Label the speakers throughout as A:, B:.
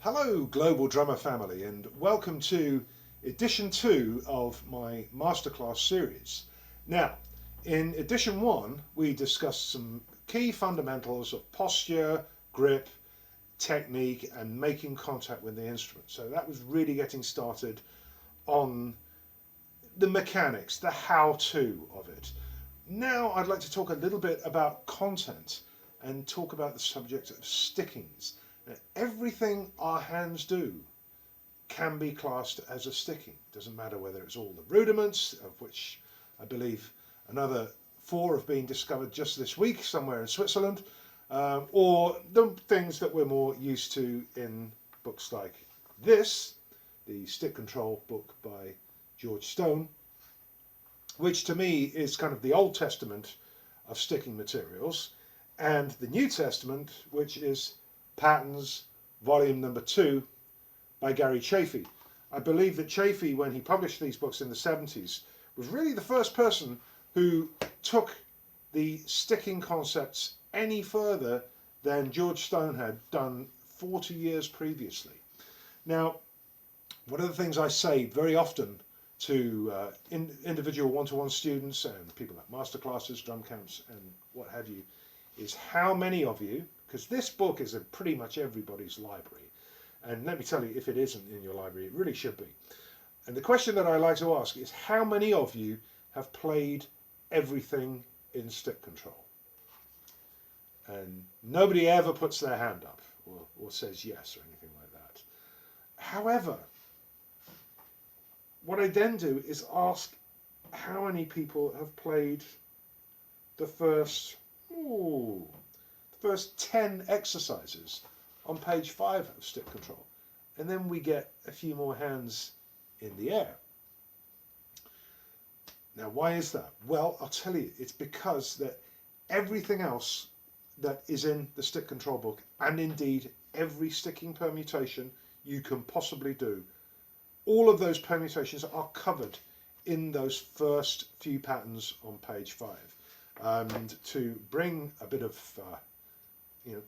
A: Hello Global Drummer family, and welcome to edition 2 of my masterclass series. Now, in edition 1 we discussed some key fundamentals of posture, grip, technique and making contact with the instrument. So that was really getting started on the mechanics, the how-to of it. Now I'd like to talk a little bit about content and talk about the subject of stickings. Now, everything our hands do can be classed as a sticking. Doesn't matter whether it's all the rudiments, of which I believe another 4 have been discovered just this week somewhere in Switzerland, or the things that we're more used to in books like this, the Stick Control book by George Stone, which to me is kind of the Old Testament of sticking materials, and the New Testament, which is Patterns, volume number 2 by Gary Chaffee. I believe that Chaffee, when he published these books in the 70s, was really the first person who took the sticking concepts any further than George Stone had done 40 years previously. Now, one of the things I say very often to individual one-to-one students and people at masterclasses, drum camps and what have you, is how many of you, because this book is in pretty much everybody's library, and let me tell you, if it isn't in your library, it really should be. And the question that I like to ask is, how many of you have played everything in stick control? And nobody ever puts their hand up or says yes or anything like that. However, what I then do is ask how many people have played the first 10 exercises on page 5 of Stick Control, and then we get a few more hands in the air. Now, why is that? Well, I'll tell you, it's because that everything else that is in the Stick Control book, and indeed every sticking permutation you can possibly do, all of those permutations are covered in those first few patterns on page 5. And to bring a bit of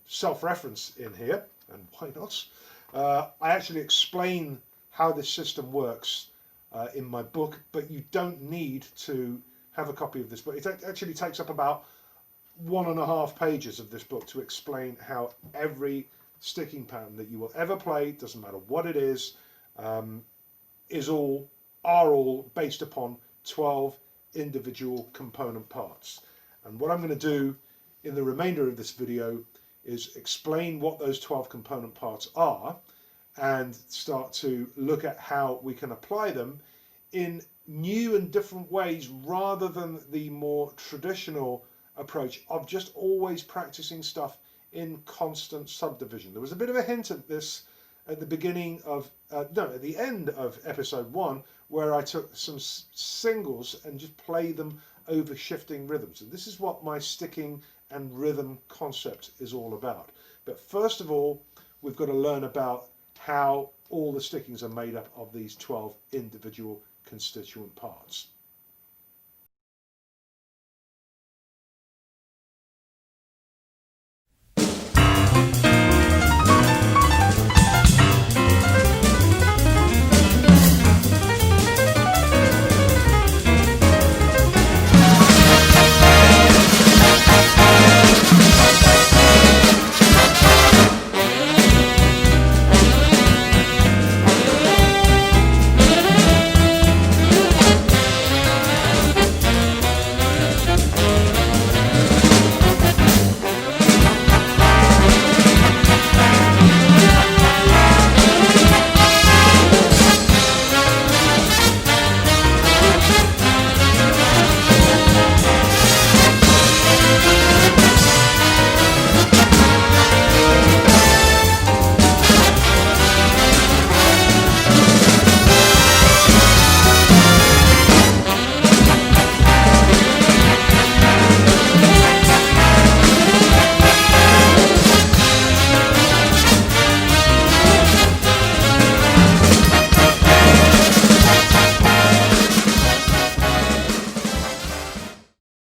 A: self-reference in here, and why not, I actually explain how this system works in my book, but you don't need to have a copy of this book. It actually takes up about 1.5 pages of this book to explain how every sticking pattern that you will ever play, doesn't matter what it is all based upon 12 individual component parts. And what I'm going to do in the remainder of this video is explain what those 12 component parts are and start to look at how we can apply them in new and different ways, rather than the more traditional approach of just always practicing stuff in constant subdivision. There was a bit of a hint at this at the beginning of, at the end of episode 1, where I took some singles and just played them over shifting rhythms. And this is what my sticking and rhythm concept is all about. But first of all, we've got to learn about how all the stickings are made up of these 12 individual constituent parts.